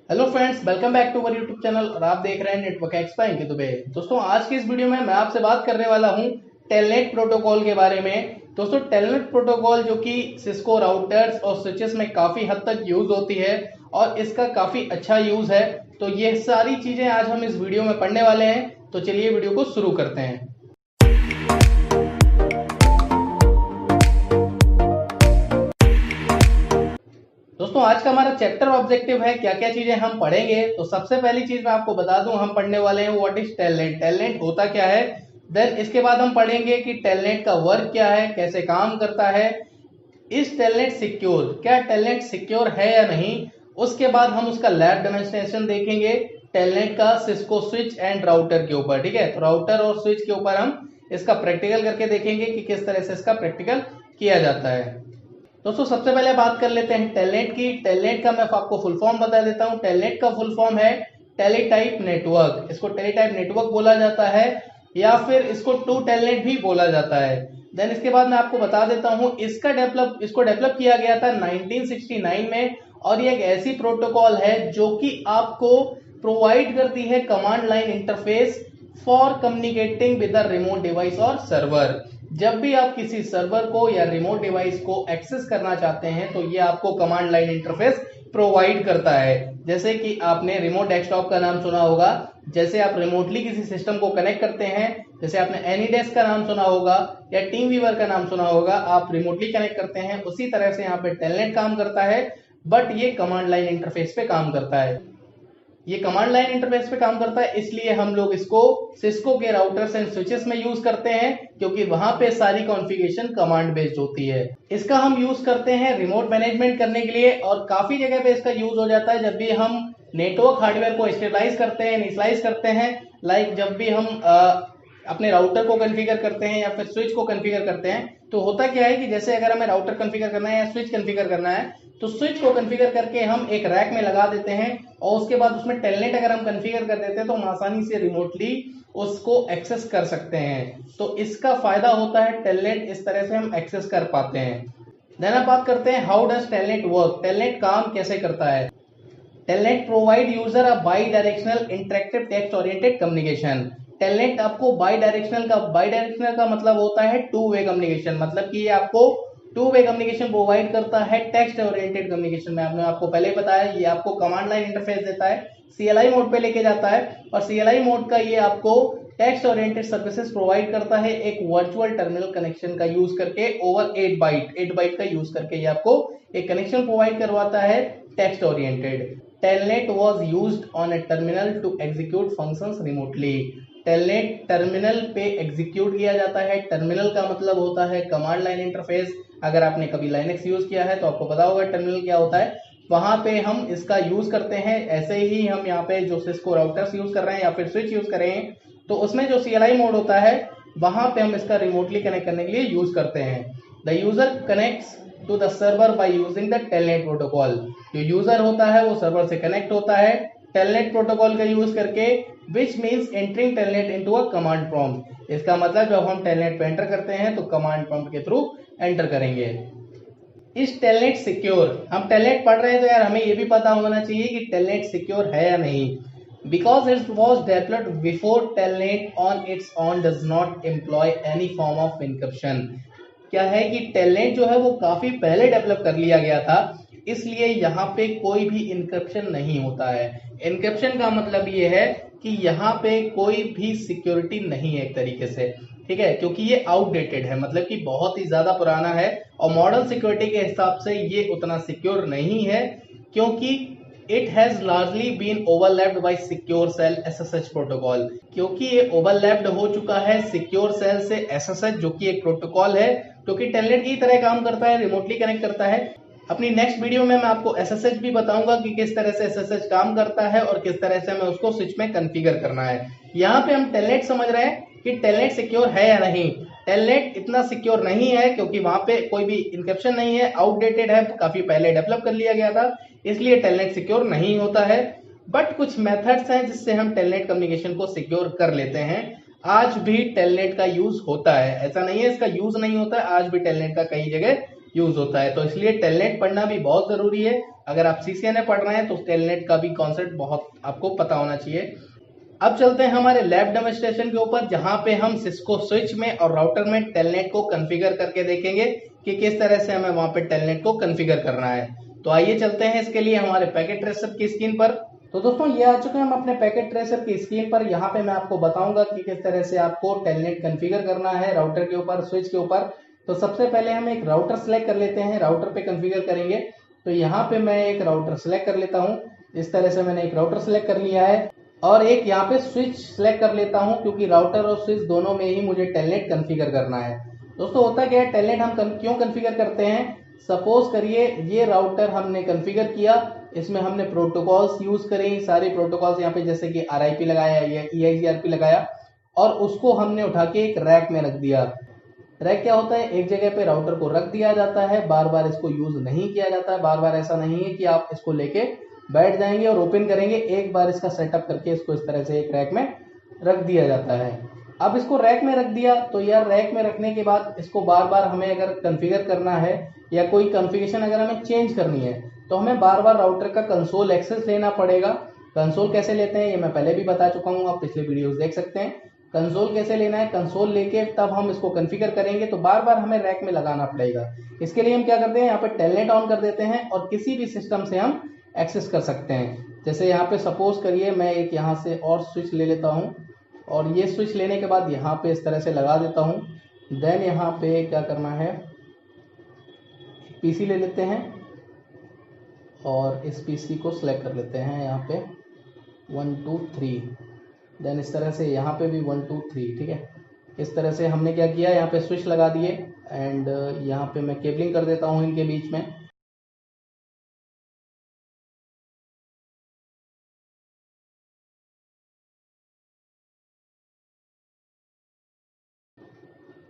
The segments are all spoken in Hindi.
Hello friends, welcome back to our YouTube channel और आप देख रहे हैं नेटवर्क एक्सप्लेन के दुबे। दोस्तों, आज की इस वीडियो में मैं आपसे बात करने वाला हूं टेलनेट प्रोटोकॉल के बारे में। दोस्तों, टेलनेट प्रोटोकॉल जो कि सिस्को राउटर्स और स्विचेस में काफी हद तक यूज होती है और इसका काफी अच्छा यूज है। तो ये सारी चीजें आज हम इस वीडियो में पढ़ने वाले हैं। तो चलिए वीडियो को शुरू करते हैं। दोस्तों, आज का हमारा चैप्टर ऑब्जेक्टिव है क्या क्या चीजें हम पढ़ेंगे। तो सबसे पहली चीज मैं आपको बता दूं, हम पढ़ने वाले हैं व्हाट इज टेलनेट, टेलनेट होता क्या है। देन इसके बाद हम पढ़ेंगे कि टेलनेट का वर्क क्या है, कैसे काम करता है। इज टेलनेट सिक्योर, क्या टेलनेट सिक्योर है या नहीं। उसके बाद हम उसका लैब डेमोन्स्ट्रेशन देखेंगे टेलनेट का सिस्को स्विच एंड राउटर के ऊपर। ठीक है, तो राउटर और स्विच के ऊपर हम इसका प्रैक्टिकल करके देखेंगे कि किस तरह से इसका प्रैक्टिकल किया जाता है। दोस्तों, सबसे पहले बात कर लेते हैं टेलनेट की। टेलनेट का मैं आपको फुल फॉर्म बता देता हूं। टेलनेट का फुल फॉर्म है टेलीटाइप नेटवर्क। इसको टेलीटाइप नेटवर्क बोला जाता है या फिर इसको टू टेलनेट भी बोला जाता है। देन इसके बाद मैं आपको बता देता हूं इसको डेवलप किया गया था 1969 में और ये एक ऐसी प्रोटोकॉल है जो कि आपको प्रोवाइड करती है command line interface for communicating with the remote device और सर्वर। जब भी आप किसी सर्वर को या रिमोट डिवाइस को एक्सेस करना चाहते हैं तो ये आपको कमांड लाइन इंटरफेस प्रोवाइड करता है। जैसे कि आपने रिमोट डेस्कटॉप का नाम सुना होगा, जैसे आप रिमोटली किसी सिस्टम को कनेक्ट करते हैं, जैसे आपने एनीडेस्क का नाम सुना होगा या टीम वीवर का नाम सुना होगा, आप रिमोटली कनेक्ट करते हैं। उसी तरह से यहाँ पे टेलनेट काम करता है, बट ये कमांड लाइन इंटरफेस पे काम करता है। ये कमांड लाइन इंटरफेस पे काम करता है, इसलिए हम लोग इसको सिस्को के राउटर्स एंड स्विचेस में यूज करते हैं क्योंकि वहां पे सारी कॉन्फ़िगरेशन कमांड बेस्ड होती है। इसका हम यूज करते हैं रिमोट मैनेजमेंट करने के लिए और काफी जगह पे इसका यूज हो जाता है जब भी हम नेटवर्क हार्डवेयर को स्टेबलाइज करते हैं, इनिशियलाइज करते हैं। लाइक जब भी हम अपने राउटर को कॉन्फ़िगर करते हैं या फिर स्विच को कॉन्फ़िगर करते हैं, तो होता क्या है कि जैसे अगर हमें राउटर कॉन्फ़िगर करना है या स्विच कॉन्फ़िगर करना है तो स्विच को कॉन्फ़िगर करके हम एक रैक में लगा देते हैं और उसके बाद उसमें टेलनेट अगर हम कॉन्फ़िगर कर देते हैं तो हम आसानी से रिमोटली उसको एक्सेस कर सकते हैं। तो इसका फायदा होता है टेलनेट, इस तरह से हम एक्सेस कर पाते हैं। देन अब बात करते हैं how does telnet work, telnet काम कैसे करता है। Telnet provide user a bidirectional interactive text oriented communication. Telnet आपको बाई डायरेक्शनल का मतलब होता है टू वे कम्युनिकेशन, मतलब कि ये आपको टू वे कम्युनिकेशन प्रोवाइड करता है टेक्स्ट ओरिएंटेड कम्युनिकेशन में। आपने आपको पहले ही बताया, ये आपको कमांड लाइन इंटरफेस देता है, सीएलआई मोड पे लेके जाता है और सीएलआई मोड का ये आपको टेक्स्ट ओरिएंटेड सर्विसेज प्रोवाइड करता है एक वर्चुअल टर्मिनल कनेक्शन का यूज करके ओवर 8 बाइट का यूज करके ये आपको एक कनेक्शन प्रोवाइड करवाता है text oriented. Telnet was used on a terminal to execute functions remotely. Telnet terminal पे एग्जीक्यूट किया जाता है। टर्मिनल का मतलब होता है कमांड लाइन इंटरफेस। अगर आपने कभी लाइनेक्स यूज किया है तो आपको पता होगा टर्मिनल क्या होता है। वहां पे हम इसका यूज करते हैं। ऐसे ही हम यहाँ पे जो सिस्को राउटर्स यूज कर रहे हैं या फिर स्विच यूज कर रहे हैं तो उसमें जो सीएलआई मोड होता है वहां पे हम इसका रिमोटली कनेक्ट करने के लिए यूज करते हैं। The user connects to the server by using the telnet protocol. जो यूजर होता है वो सर्वर से कनेक्ट होता है टेलनेट प्रोटोकॉल का यूज करके, which means entering telnet into a command prompt. इसका मतलब जब हम टेलनेट पे एंटर करते हैं तो कमांड प्रॉम्प्ट के थ्रू एंटर करेंगे। इस टेलनेट सिक्योर, हम टेलनेट पढ़ रहे हैं तो यार हमें ये भी पता होना चाहिए कि टेलनेट सिक्योर है या नहीं। Because it was developed before telnet on its own does not employ any form of encryption. क्या है कि टेलनेट जो है वो काफी पहले डेवलप कर लिया गया था, इसलिए यहाँ पे कोई भी इनक्रिप्शन नहीं होता है। इनक्रिप्शन का मतलब ये है कि यहाँ पे कोई भी सिक्योरिटी नहीं है एक तरीके से, ठीक है, क्योंकि ये आउटडेटेड है, मतलब कि बहुत ही ज्यादा पुराना है और मॉडर्न सिक्योरिटी के हिसाब से ये उतना सिक्योर नहीं है क्योंकि it has largely been overlapped by secure shell SSH protocol. क्योंकि ये ओवरलैप्ड हो चुका है सिक्योर सेल से एसएसएच, जो कि एक प्रोटोकॉल है क्योंकि टेलनेट की तरह काम करता है, रिमोटली कनेक्ट करता है। अपनी नेक्स्ट वीडियो में मैं आपको एसएसएच भी बताऊंगा कि किस तरह से एसएसएच काम करता है और किस तरह से हमें उसको स्विच में कॉन्फ़िगर करना है। यहाँ पे हम टेलनेट समझ रहे हैं कि टेलनेट सिक्योर है या नहीं। टेलनेट इतना सिक्योर नहीं है क्योंकि वहां पे कोई भी इनक्रिप्शन नहीं है, आउटडेटेड है, काफी पहले डेवलप कर लिया गया था, इसलिए टेलनेट सिक्योर नहीं होता है। बट कुछ मेथड्स हैं जिससे हम टेलनेट कम्युनिकेशन को सिक्योर कर लेते हैं। आज भी टेलनेट का यूज होता है, ऐसा नहीं है इसका यूज नहीं होता है, आज भी टेलनेट का कई जगह यूज होता है। तो इसलिए टेलनेट पढ़ना भी बहुत जरूरी है। अगर आप सीसीएनए पढ़ रहे हैं तो टेलनेट का भी कॉन्सेप्ट बहुत आपको पता होना चाहिए। अब चलते हैं हमारे लैब डेमोन्स्ट्रेशन के ऊपर, जहां पे हम सिस्को स्विच में और राउटर में टेलनेट को कॉन्फ़िगर करके देखेंगे कि किस तरह से हमें वहां पे टेलनेट को कॉन्फ़िगर करना है। तो आइए चलते हैं इसके लिए हमारे पैकेट ट्रेसर की स्क्रीन पर। तो दोस्तों ये आ चुके हैं हम अपने पैकेट ट्रेसर की स्क्रीन पर। यहाँ पे मैं आपको बताऊंगा कि किस तरह से आपको टेलनेट कॉन्फ़िगर करना है राउटर के ऊपर, स्विच के ऊपर। तो सबसे पहले हम एक राउटर सेलेक्ट कर लेते हैं, राउटर पे कॉन्फ़िगर करेंगे। तो यहाँ पे मैं एक राउटर सेलेक्ट कर लेता हूँ। इस तरह से मैंने एक राउटर सेलेक्ट कर लिया है और एक यहाँ पे स्विच सेलेक्ट कर लेता हूँ, क्योंकि राउटर और स्विच दोनों में ही मुझे टेलनेट कॉन्फ़िगर करना है। दोस्तों होता क्या है, टेलनेट हम क्यों कॉन्फ़िगर करते हैं। सपोज करिए ये राउटर हमने कॉन्फ़िगर किया, इसमें हमने प्रोटोकॉल्स यूज करें, सारे प्रोटोकॉल्स यहाँ पे जैसे कि RIP लगाया या EIGRP लगाया, और उसको हमने उठा के एक रैक में रख दिया। रैक क्या होता है, एक जगह पे राउटर को रख दिया जाता है, बार बार इसको यूज नहीं किया जाता है। बार बार ऐसा नहीं है कि आप इसको लेके बैठ जाएंगे और ओपन करेंगे, एक बार इसका सेटअप करके इसको इस तरह से एक रैक में रख दिया जाता है। अब इसको रैक में रख दिया तो यार रैक में रखने के बाद इसको बार बार हमें अगर कॉन्फ़िगर करना है या कोई कॉन्फ़िगरेशन अगर हमें चेंज करनी है तो हमें बार बार राउटर का कंसोल एक्सेस लेना पड़ेगा। कंसोल कैसे लेते हैं ये मैं पहले भी बता चुका हूँ, आप पिछले वीडियोस देख सकते हैं। कंसोल कैसे लेना है, कंसोल लेके तब हम इसको कॉन्फ़िगर करेंगे, तो बार बार हमें रैक में लगाना पड़ेगा। इसके लिए हम क्या करते हैं, यहाँ पे टेलनेट ऑन कर देते हैं और किसी भी सिस्टम से हम एक्सेस कर सकते हैं। जैसे यहाँ पे सपोज करिए मैं एक यहाँ से और स्विच ले लेता हूँ और ये स्विच लेने के बाद यहाँ पे इस तरह से लगा देता हूँ। देन यहाँ पे क्या करना है, पीसी ले लेते हैं और इस पीसी को सिलेक्ट कर लेते हैं यहाँ पे 1 2 3। देन इस तरह से यहाँ पे भी 1 2 3, ठीक है। इस तरह से हमने क्या किया, यहाँ पे स्विच लगा दिए एंड यहाँ पे मैं केबलिंग कर देता हूँ इनके बीच में।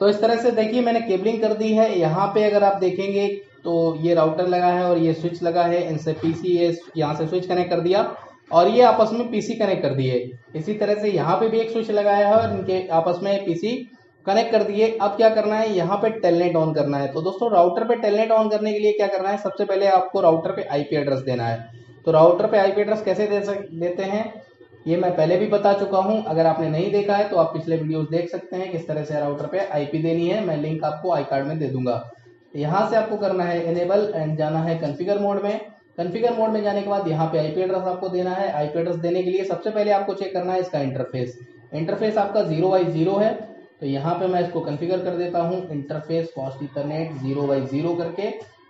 तो इस तरह से देखिए मैंने केबलिंग कर दी है। यहाँ पे अगर आप देखेंगे तो ये राउटर लगा है और ये स्विच लगा है, इनसे पीसी ये यहाँ से स्विच कनेक्ट कर दिया और ये आपस में पीसी कनेक्ट कर दिए। इसी तरह से यहाँ पे भी एक स्विच लगाया है और इनके आपस में पीसी कनेक्ट कर दिए। अब क्या करना है, यहाँ पे टेलनेट ऑन करना है। तो दोस्तों राउटर पे टेलनेट ऑन करने के लिए क्या करना है, सबसे पहले आपको राउटर पे IP एड्रेस देना है। तो राउटर पे IP एड्रेस कैसे देते हैं ये मैं पहले भी बता चुका हूं, अगर आपने नहीं देखा है तो आप पिछले वीडियोस देख सकते हैं किस तरह से राउटर पे IP देनी है। मैं लिंक आपको आई कार्ड में दे दूंगा। यहाँ से आपको करना है इनेबल एंड जाना है कॉन्फ़िगर मोड में। कॉन्फ़िगर मोड में जाने के बाद यहाँ पे IP एड्रेस आपको देना है। IP एड्रेस देने के लिए सबसे पहले आपको चेक करना है इसका इंटरफेस। इंटरफेस आपका 0x0 है, तो यहाँ पे मैं इसको कॉन्फ़िगर कर देता हूँ इंटरफेस फास्ट ईथरनेट 0x0 करके।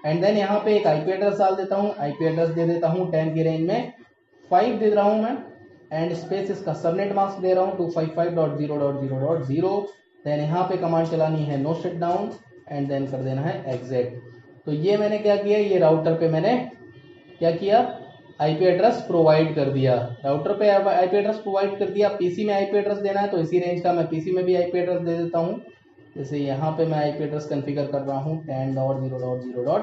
एंड देन यहाँ पे एक IP एड्रेस डाल देता हूँ। IP एड्रेस दे देता हूँ 10 की रेंज में 5 दे रहा हूँ मैं, एंड स्पेस इसका सबनेट मास्क दे रहा हूँ 255.0.0.0। देन यहाँ पे कमांड चलानी है no shut down and then कर देना है एग्जिट। तो ये मैंने क्या किया, ये राउटर पे मैंने क्या किया, IP एड्रेस प्रोवाइड कर दिया। राउटर पे IP एड्रेस प्रोवाइड कर दिया। पीसी में IP एड्रेस देना है तो इसी रेंज का मैं पीसी में भी IP एड्रेस दे देता हूँ। जैसे यहाँ पे मैं IP एड्रेस कॉन्फ़िगर कर रहा हूँ 10.0.0.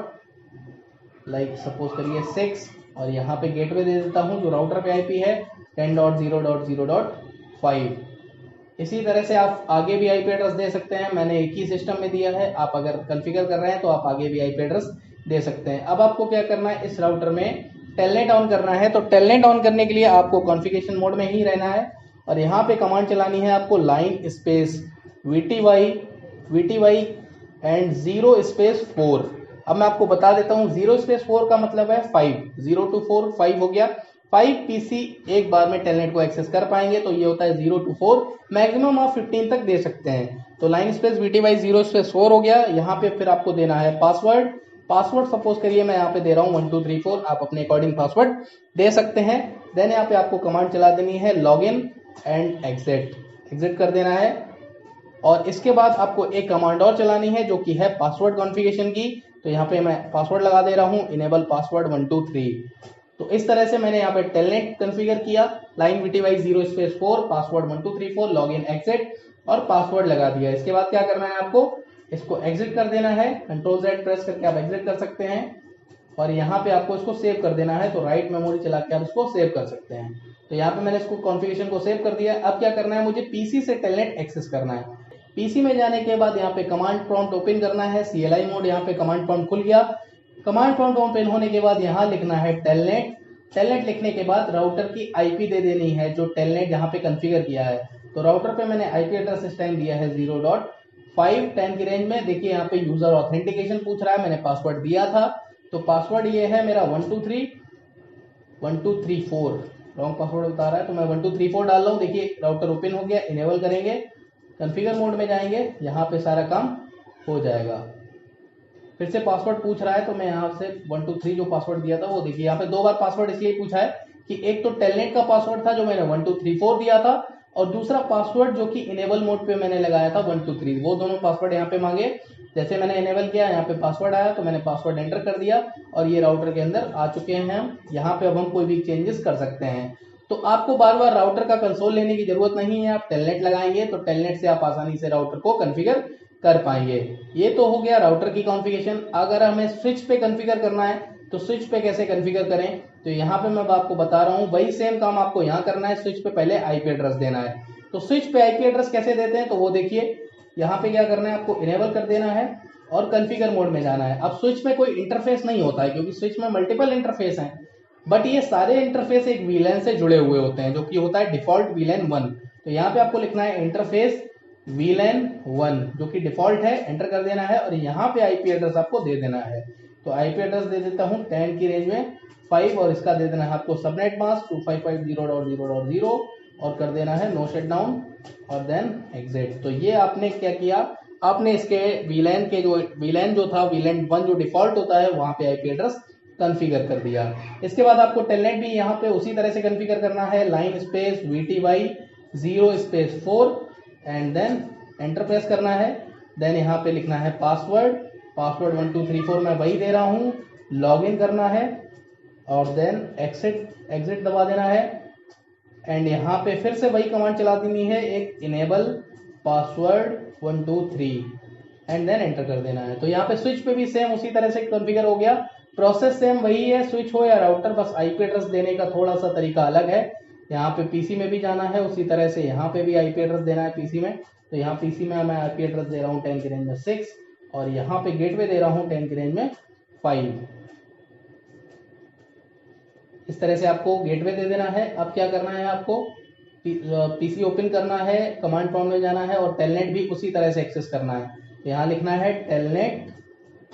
लाइक सपोज करिए 6, और यहाँ पे गेटवे दे देता हूँ जो राउटर पे IP है 10.0.0.5। इसी तरह से आप आगे भी IP एड्रेस दे सकते हैं, मैंने एक ही सिस्टम में दिया है। आप अगर कॉन्फ़िगर कर रहे हैं तो आप आगे भी IP एड्रेस दे सकते हैं। अब आपको क्या करना है, इस राउटर में टेलनेट ऑन करना है। तो टेलनेट ऑन करने के लिए आपको कॉन्फ़िगरेशन मोड में ही रहना है और यहाँ पे कमांड चलानी है आपको line space VTY and 0 space 4। अब मैं आपको बता देता हूँ 0 स्पेस 4 का मतलब है 5, 0 to 4 5 हो गया। 5 पीसी एक बार में टेलनेट को एक्सेस कर पाएंगे, तो ये होता है 0 to 4। मैक्सिमम आप 15 तक दे सकते हैं। तो लाइन स्पेस VTY 0 स्पेस 4 हो गया। यहाँ पे फिर आपको देना है पासवर्ड। पासवर्ड सपोज करिए मैं यहाँ पे दे रहा हूँ 1 2 3 4, आप अपने अकॉर्डिंग पासवर्ड दे सकते हैं। देन यहाँ पे आपको कमांड चला देनी है लॉगिन एंड एग्जिट कर देना है। और इसके बाद आपको एक कमांड और चलानी है जो कि है पासवर्ड कॉन्फ़िगरेशन की। तो यहाँ पे मैं पासवर्ड लगा दे रहा हूँ इनेबल पासवर्ड 1 2 3। तो इस तरह से मैंने यहाँ पे टेलनेट कॉन्फ़िगर किया, line VTY 0 space 4, password 1 2 3 4, login exit और पासवर्ड लगा दिया। इसके बाद क्या करना है, आपको इसको एग्जिट कर देना है। Ctrl Z प्रेस करके आप एग्जिट कर सकते हैं और यहाँ पे आपको इसको सेव कर देना है। तो राइट मेमोरी चला के आप इसको सेव कर सकते हैं। तो यहाँ पे मैंने इसको कॉन्फ़िगरेशन को सेव कर दिया। अब क्या करना है, मुझे पीसी से टेलनेट एक्सेस करना है। पीसी में जाने के बाद यहाँ पे कमांड प्रॉम्प्ट ओपन करना है, CLI मोड, यहाँ पे कमांड प्रॉम्प्ट खुल गया। कमांड प्रॉम्प्ट ओपन होने के बाद यहाँ लिखना है टेलनेट। टेलनेट लिखने के बाद राउटर की आईपी दे देनी है जो टेलनेट यहाँ पे कॉन्फ़िगर किया है। तो राउटर पे मैंने आईपी एड्रेस इस टाइम दिया है 0.5 10 की रेंज में। देखिए यहाँ पे यूजर ऑथेंटिकेशन पूछ रहा है, मैंने पासवर्ड दिया था, तो पासवर्ड ये है मेरा 1234। रॉन्ग पासवर्ड बता रहा है तो मैं 1234 डाल रहा हूँ। देखिए राउटर ओपन हो गया, इनेबल करेंगे, कॉन्फ़िगर मोड में जाएंगे, यहाँ पे सारा काम हो जाएगा। फिर से पासवर्ड पूछ रहा है तो मैं यहाँ से 123 जो पासवर्ड दिया था वो देखिए यहाँ पे 2 बार पासवर्ड इसलिए पूछा है कि एक तो टेलनेट का पासवर्ड था जो मैंने 1234 दिया था, और दूसरा पासवर्ड जो कि इनेबल मोड पे मैंने लगाया था 123, वो दोनों पासवर्ड यहाँ पे मांगे। जैसे मैंने इनेबल किया, यहाँ पे पासवर्ड आया तो मैंने पासवर्ड एंटर कर दिया और ये राउटर के अंदर आ चुके हैं हम। यहाँ पे अब हम कोई भी चेंजेस कर सकते हैं। तो आपको बार बार राउटर का कंसोल लेने की जरूरत नहीं है, आप टेलनेट लगाएंगे तो टेलनेट से आप आसानी से राउटर को कॉन्फ़िगर कर पाएंगे। ये तो हो गया राउटर की कॉन्फ़िगरेशन। अगर हमें स्विच पे कॉन्फ़िगर करना है तो स्विच पे कैसे कॉन्फ़िगर करें, तो यहाँ पे मैं आपको बता रहा हूँ, वही सेम काम आपको यहाँ करना है। स्विच पे पहले आईपी एड्रेस देना है। तो स्विच पे आईपी एड्रेस कैसे देते हैं तो वो देखिए, यहाँ पे क्या करना है, आपको इनेबल कर देना है और कॉन्फ़िगर मोड में जाना है। अब स्विच में कोई इंटरफेस नहीं होता है क्योंकि स्विच में मल्टीपल इंटरफेस हैं, बट ये सारे इंटरफेस एक वीलैन से जुड़े हुए होते हैं जो कि होता है डिफॉल्ट वीलैन 1। तो यहाँ पे आपको लिखना है इंटरफेस वीलैन 1 जो कि डिफॉल्ट है, एंटर कर देना है और यहाँ पे आईपी एड्रेस आपको दे देना है। तो आईपी एड्रेस दे देता हूँ 10 की रेंज में 5 और इसका दे देना है आपको सबनेट मास्क 255.0.0.0 और कर देना है नो शटडाउन और देन एग्जिट। तो ये आपने क्या किया, आपने इसके वीलैन जो था वीलैन 1 जो डिफॉल्ट होता है वहां पे आईपी एड्रेस कॉन्फ़िगर कर दिया। इसके बाद आपको टेलनेट भी यहाँ पे उसी तरह से कॉन्फ़िगर करना है, line space VTY 0 space 4 and then enter press करना है। देन यहाँ पे लिखना है पासवर्ड 1234 मैं वही दे रहा हूँ, लॉगिन करना है और देन एग्जिट दबा देना है। एंड यहाँ पे फिर से वही कमांड चला देनी है, एक enable password 123 and then enter कर देना है। तो यहाँ पे स्विच पे भी सेम उसी तरह से कॉन्फ़िगर हो गया। प्रोसेस सेम वही है, स्विच हो या राउटर, बस आईपी एड्रेस देने का थोड़ा सा तरीका अलग है। यहाँ पे पीसी में भी जाना है उसी तरह से, यहाँ पे भी आईपी एड्रेस देना है पीसी में। तो यहाँ पीसी में मैं आईपी एड्रेस दे रहा हूँ 10 की रेंज में 6 और यहाँ पे गेटवे दे रहा हूँ 10 की रेंज में 5। इस तरह से आपको गेटवे दे देना है। अब क्या करना है, आपको पीसी ओपन करना है, कमांड प्रॉम्प्ट में जाना है और टेलनेट भी उसी तरह से एक्सेस करना है। यहाँ लिखना है टेलनेट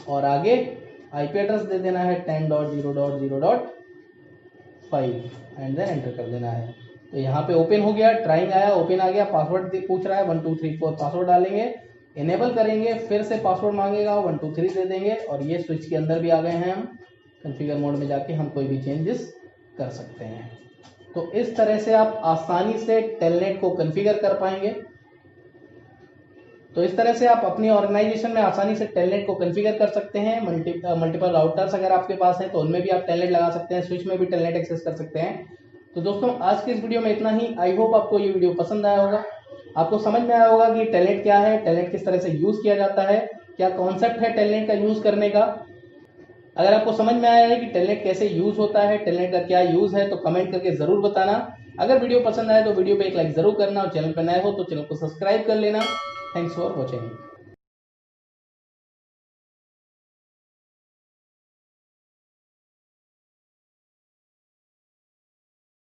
और आगे आईपी एड्रेस दे देना है 10.0.0.5 एंड देन एंटर कर देना है। तो यहाँ पे ओपन हो गया, ट्राइंग आया, ओपन आ गया, पासवर्ड पूछ रहा है 1234 पासवर्ड डालेंगे, इनेबल करेंगे, फिर से पासवर्ड मांगेगा 123 दे देंगे और ये स्विच के अंदर भी आ गए हैं हम। कॉन्फ़िगर मोड में जाके हम कोई भी चेंजेस कर सकते हैं। तो इस तरह से आप आसानी से टेलनेट को कॉन्फ़िगर कर पाएंगे। तो इस तरह से आप अपनी ऑर्गेनाइजेशन में आसानी से टेलनेट को कॉन्फ़िगर कर सकते हैं। मल्टीपल राउटर्स अगर आपके पास हैं तो उनमें भी आप टेलनेट लगा सकते हैं, स्विच में भी टेलनेट एक्सेस कर सकते हैं। तो दोस्तों आज के इस वीडियो में इतना ही। आई होप आपको ये वीडियो पसंद आया होगा, आपको समझ में आया होगा कि टेलनेट क्या है, टेलनेट किस तरह से यूज किया जाता है, क्या कॉन्सेप्ट है टेलनेट का यूज करने का। अगर आपको समझ में आया है कि टेलनेट कैसे यूज होता है, टेलनेट का क्या यूज है, तो कमेंट करके जरूर बताना। अगर वीडियो पसंद आए तो वीडियो पे एक लाइक जरूर करना और चैनल पर नए हो तो चैनल को सब्सक्राइब कर लेना। Thanks for watching.